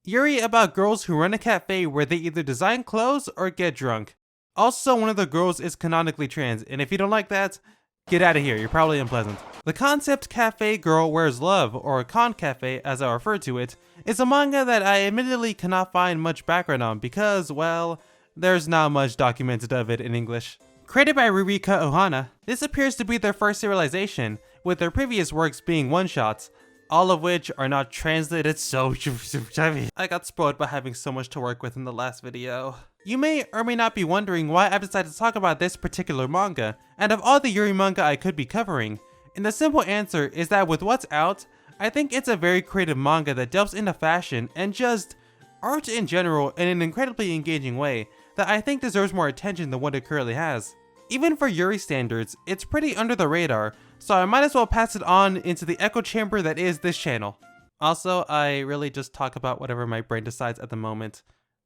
Yuri about girls who run a cafe where they either design clothes or get drunk. Also, one of the girls is canonically trans, and if you don't like that, get out of here, you're probably unpleasant. The concept Cafe Girl Wears Love, or Con Cafe as I refer to it, is a manga that I admittedly cannot find much background on because, well, there's not much documented of it in English. Created by Ririka Ohana, this appears to be their first serialization, with their previous works being one-shots, all of which are not translated so I got spoiled by having so much to work with in the last video. You may or may not be wondering why I've decided to talk about this particular manga, and of all the Yuri manga I could be covering. And the simple answer is that with what's out, I think it's a very creative manga that delves into fashion and just art in general in an incredibly engaging way that I think deserves more attention than what it currently has. Even for Yuri standards, it's pretty under the radar, so I might as well pass it on into the echo chamber that is this channel. Also, I really just talk about whatever my brain decides at the moment.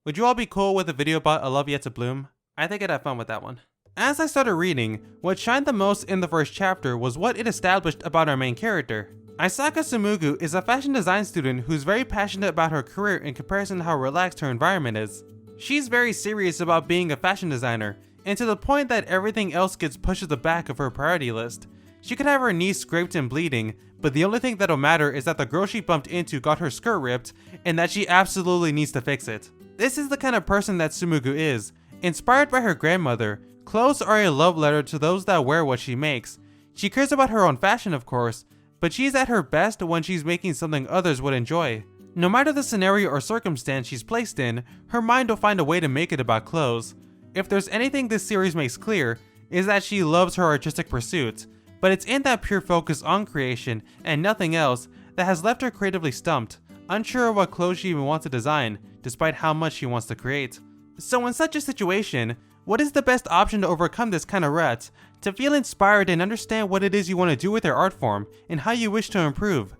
Would you all be cool with a video about A Love Yet to Bloom? I think I'd have fun with that one. As I started reading, what shined the most in the first chapter was what it established about our main character. Isaka Tsumugu is a fashion design student who's very passionate about her career in comparison to how relaxed her environment is. She's very serious about being a fashion designer, and to the point that everything else gets pushed to the back of her priority list. She could have her knee scraped and bleeding, but the only thing that'll matter is that the girl she bumped into got her skirt ripped, and that she absolutely needs to fix it. This is the kind of person that Tsumugu is. Inspired by her grandmother, clothes are a love letter to those that wear what she makes. She cares about her own fashion, of course, but she's at her best when she's making something others would enjoy. No matter the scenario or circumstance she's placed in, her mind will find a way to make it about clothes. If there's anything this series makes clear, is that she loves her artistic pursuits, but it's in that pure focus on creation and nothing else that has left her creatively stumped, unsure of what clothes she even wants to design, despite how much she wants to create. So in such a situation, what is the best option to overcome this kind of rut, to feel inspired and understand what it is you want to do with your art form, and how you wish to improve?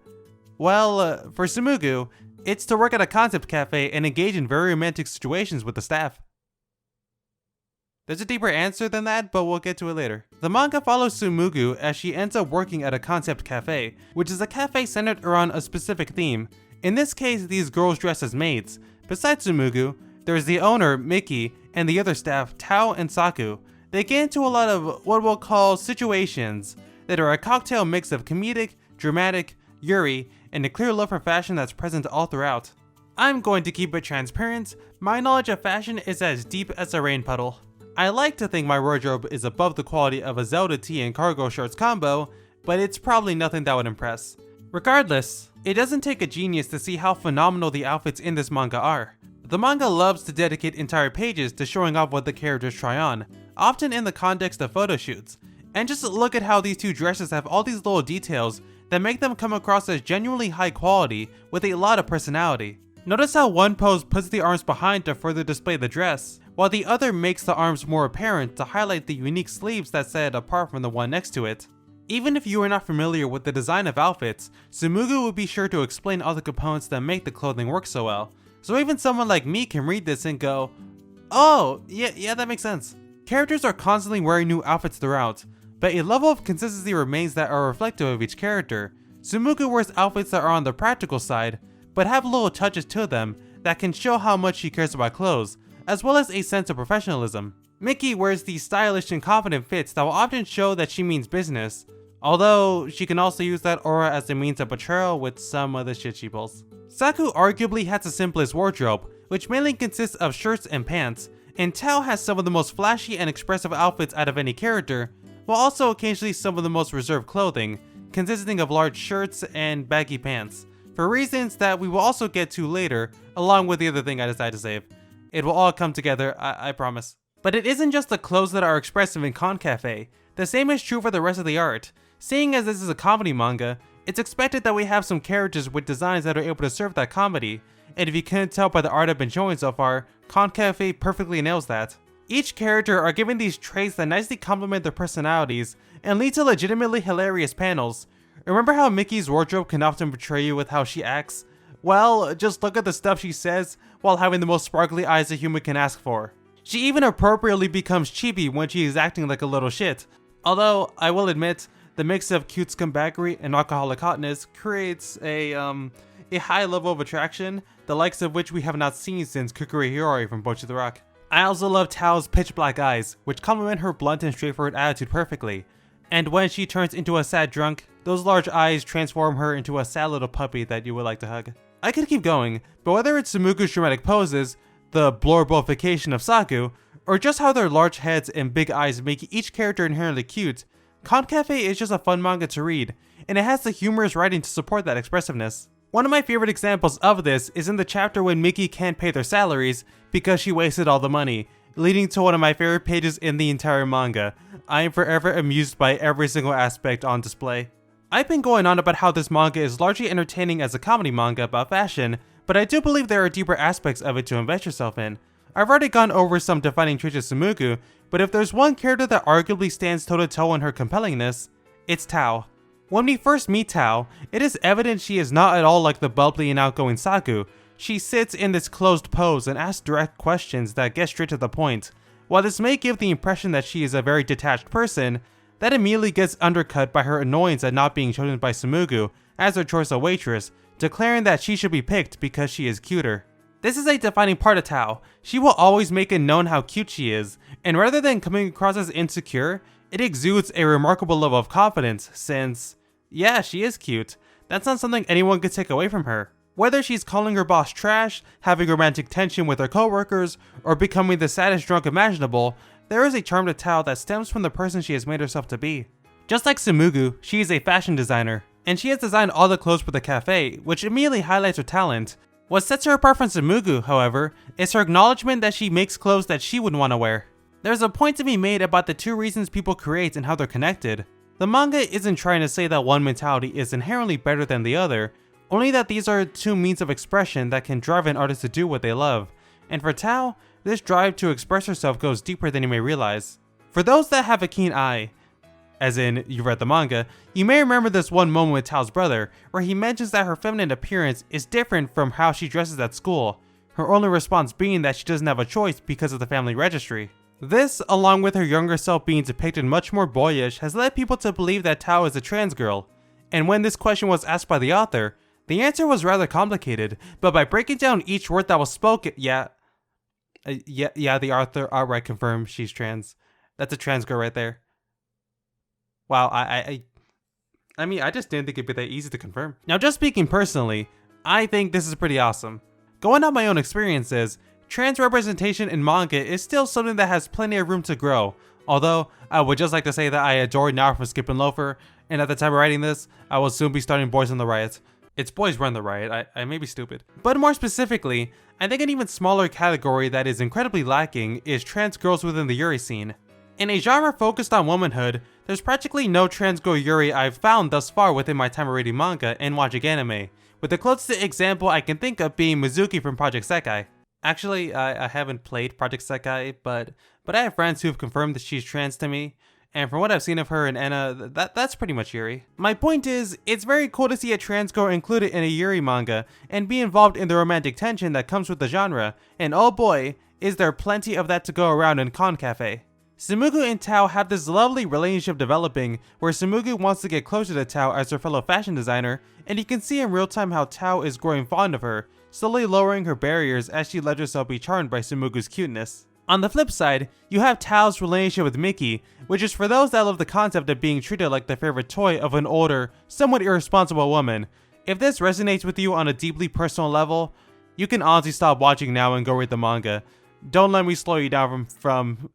Well, for Tsumugu, it's to work at a concept cafe and engage in very romantic situations with the staff. There's a deeper answer than that, but we'll get to it later. The manga follows Tsumugu as she ends up working at a concept cafe, which is a cafe centered around a specific theme. In this case, these girls dress as maids. Besides Tsumugu, there's the owner, Miki, and the other staff, Tao and Saku. They get into a lot of what we'll call situations that are a cocktail mix of comedic, dramatic, Yuri, and a clear love for fashion that's present all throughout. I'm going to keep it transparent. My knowledge of fashion is as deep as a rain puddle. I like to think my wardrobe is above the quality of a Zelda tee and cargo shorts combo, but it's probably nothing that would impress. Regardless, it doesn't take a genius to see how phenomenal the outfits in this manga are. The manga loves to dedicate entire pages to showing off what the characters try on, often in the context of photo shoots. And just look at how these two dresses have all these little details that make them come across as genuinely high quality with a lot of personality. Notice how one pose puts the arms behind to further display the dress, while the other makes the arms more apparent to highlight the unique sleeves that set it apart from the one next to it. Even if you are not familiar with the design of outfits, Tsumugu will be sure to explain all the components that make the clothing work so well. So even someone like me can read this and go, oh, yeah, that makes sense. Characters are constantly wearing new outfits throughout, but a level of consistency remains that are reflective of each character. Tsumugu wears outfits that are on the practical side, but have little touches to them that can show how much she cares about clothes, as well as a sense of professionalism. Miki wears these stylish and confident fits that will often show that she means business, although she can also use that aura as a means of betrayal with some of the shit she pulls. Saku arguably has the simplest wardrobe, which mainly consists of shirts and pants, and Tao has some of the most flashy and expressive outfits out of any character, while also occasionally some of the most reserved clothing, consisting of large shirts and baggy pants, for reasons that we will also get to later, along with the other thing I decided to save. It will all come together, I promise. But it isn't just the clothes that are expressive in Con Cafe. The same is true for the rest of the art. Seeing as this is a comedy manga, it's expected that we have some characters with designs that are able to serve that comedy, and if you couldn't tell by the art I've been showing so far, Con Cafe perfectly nails that. Each character are given these traits that nicely complement their personalities and lead to legitimately hilarious panels. Remember how Miki's wardrobe can often betray you with how she acts? Well, just look at the stuff she says while having the most sparkly eyes a human can ask for. She even appropriately becomes cheapy when she is acting like a little shit. Although, I will admit, the mix of cute scumbaggery and alcoholic hotness creates a a high level of attraction, the likes of which we have not seen since Kukuri Hiyori from Bocchi the Rock. I also love Tao's pitch black eyes, which complement her blunt and straightforward attitude perfectly. And when she turns into a sad drunk, those large eyes transform her into a sad little puppy that you would like to hug. I could keep going, but whether it's Sumugu's dramatic poses, the blorbification of Saku, or just how their large heads and big eyes make each character inherently cute, Concafe is just a fun manga to read, and it has the humorous writing to support that expressiveness. One of my favorite examples of this is in the chapter when Miki can't pay their salaries because she wasted all the money, leading to one of my favorite pages in the entire manga. I am forever amused by every single aspect on display. I've been going on about how this manga is largely entertaining as a comedy manga about fashion, but I do believe there are deeper aspects of it to invest yourself in. I've already gone over some defining traits of Sumugu, but if there's one character that arguably stands toe-to-toe in her compellingness, it's Tao. When we first meet Tao, it is evident she is not at all like the bubbly and outgoing Saku. She sits in this closed pose and asks direct questions that get straight to the point. While this may give the impression that she is a very detached person, that immediately gets undercut by her annoyance at not being chosen by Sumugu as her choice of waitress, declaring that she should be picked because she is cuter. This is a defining part of Tao. She will always make it known how cute she is, and rather than coming across as insecure, it exudes a remarkable level of confidence since, yeah, she is cute. That's not something anyone could take away from her. Whether she's calling her boss trash, having romantic tension with her coworkers, or becoming the saddest drunk imaginable, there is a charm to Tao that stems from the person she has made herself to be. Just like Sumugu, she is a fashion designer, and she has designed all the clothes for the cafe, which immediately highlights her talent. What sets her apart from Sumugu, however, is her acknowledgement that she makes clothes that she would want to wear. There's a point to be made about the two reasons people create and how they're connected. The manga isn't trying to say that one mentality is inherently better than the other, only that these are two means of expression that can drive an artist to do what they love. And for Tao, this drive to express herself goes deeper than you may realize. For those that have a keen eye, as in you've read the manga, you may remember this one moment with Tao's brother, where he mentions that her feminine appearance is different from how she dresses at school, her only response being that she doesn't have a choice because of the family registry. This, along with her younger self being depicted much more boyish, has led people to believe that Tao is a trans girl. And when this question was asked by the author, the answer was rather complicated, but by breaking down each word that was spoken, the author outright confirmed she's trans. That's a trans girl right there. Wow, I mean, I just didn't think it'd be that easy to confirm. Now, just speaking personally, I think this is pretty awesome. Going on my own experiences, trans representation in manga is still something that has plenty of room to grow, although I would just like to say that I adore Now from Skip and Loafer, and at the time of writing this, I will soon be starting Boys on the Riot. It's Boys Run the Riot, I may be stupid. But more specifically, I think an even smaller category that is incredibly lacking is trans girls within the Yuri scene. In a genre focused on womanhood, there's practically no trans girl Yuri I've found thus far within my time of reading manga and watching anime, with the closest example I can think of being Mizuki from Project Sekai. Actually, I haven't played Project Sekai, but I have friends who have confirmed that she's trans to me, and from what I've seen of her and Enna, that's pretty much Yuri. My point is, it's very cool to see a trans girl included in a Yuri manga, and be involved in the romantic tension that comes with the genre, and oh boy, is there plenty of that to go around in Concafe. Sumugu and Tao have this lovely relationship developing, where Sumugu wants to get closer to Tao as her fellow fashion designer, and you can see in real time how Tao is growing fond of her, slowly lowering her barriers as she lets herself be charmed by Sumugu's cuteness. On the flip side, you have Tao's relationship with Miki, which is for those that love the concept of being treated like the favorite toy of an older, somewhat irresponsible woman. If this resonates with you on a deeply personal level, you can honestly stop watching now and go read the manga. Don't let me slow you down from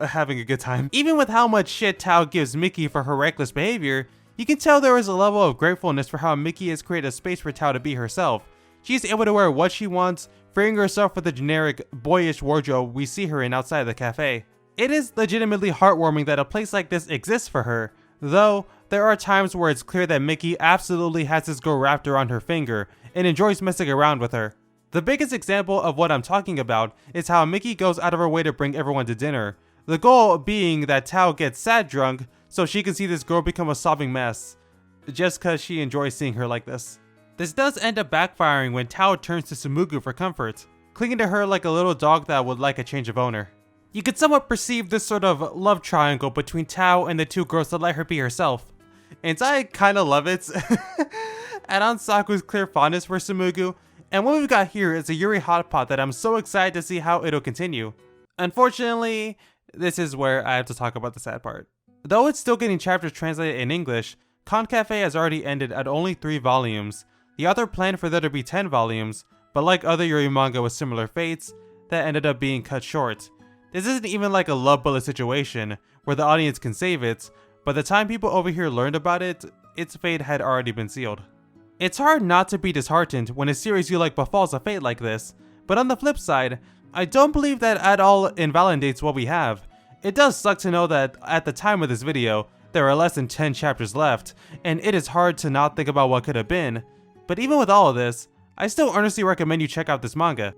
having a good time. Even with how much shit Tao gives Miki for her reckless behavior, you can tell there is a level of gratefulness for how Miki has created a space for Tao to be herself. She's able to wear what she wants, freeing herself with the generic, boyish wardrobe we see her in outside the cafe. It is legitimately heartwarming that a place like this exists for her, though there are times where it's clear that Miki absolutely has this girl wrapped around her finger and enjoys messing around with her. The biggest example of what I'm talking about is how Miki goes out of her way to bring everyone to dinner, the goal being that Tao gets sad drunk so she can see this girl become a sobbing mess, just cause she enjoys seeing her like this. This does end up backfiring when Tao turns to Sumugu for comfort, clinging to her like a little dog that would like a change of owner. You could somewhat perceive this sort of love triangle between Tao and the two girls that let her be herself, and I kinda love it. add on Saku's clear fondness for Tsumugu, and what we've got here is a Yuri hotpot that I'm so excited to see how it'll continue. Unfortunately, this is where I have to talk about the sad part. Though it's still getting chapters translated in English, Concafe has already ended at only 3 volumes. The author planned for there to be 10 volumes, but like other Yuri manga with similar fates, that ended up being cut short. This isn't even like a love bullet situation, where the audience can save it, by the time people over here learned about it, its fate had already been sealed. It's hard not to be disheartened when a series you like befalls a fate like this, but on the flip side, I don't believe that at all invalidates what we have. It does suck to know that at the time of this video, there are less than 10 chapters left, and it is hard to not think about what could have been, but even with all of this, I still earnestly recommend you check out this manga.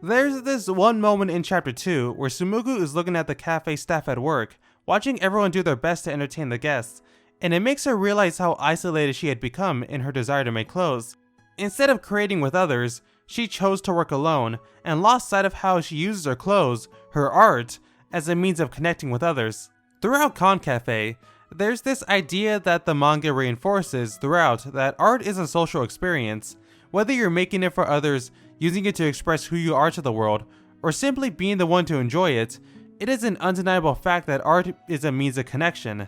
There's this one moment in chapter 2 where Tsumugu is looking at the cafe staff at work, watching everyone do their best to entertain the guests, and it makes her realize how isolated she had become in her desire to make clothes. Instead of creating with others, she chose to work alone, and lost sight of how she uses her clothes, her art, as a means of connecting with others. Throughout Concafe, there's this idea that the manga reinforces throughout that art is a social experience. Whether you're making it for others, using it to express who you are to the world, or simply being the one to enjoy it, it is an undeniable fact that art is a means of connection.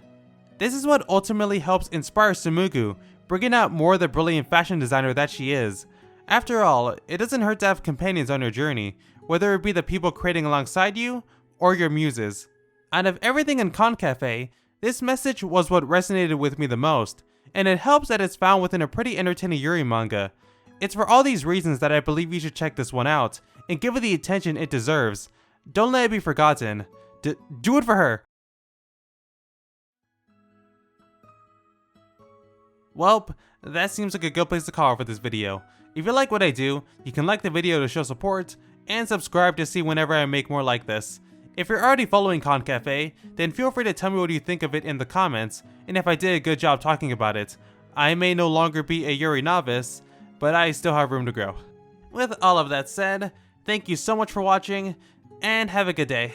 This is what ultimately helps inspire Tsumugu, bringing out more of the brilliant fashion designer that she is. After all, it doesn't hurt to have companions on your journey, whether it be the people creating alongside you, or your muses. Out of everything in Concafe, this message was what resonated with me the most, and it helps that it's found within a pretty entertaining Yuri manga. It's for all these reasons that I believe you should check this one out, and give it the attention it deserves. Don't let it be forgotten. Do it for her! Welp, that seems like a good place to call for this video. If you like what I do, you can like the video to show support, and subscribe to see whenever I make more like this. If you're already following Concafe, then feel free to tell me what you think of it in the comments, and if I did a good job talking about it. I may no longer be a Yuri novice, but I still have room to grow. With all of that said, thank you so much for watching, and have a good day.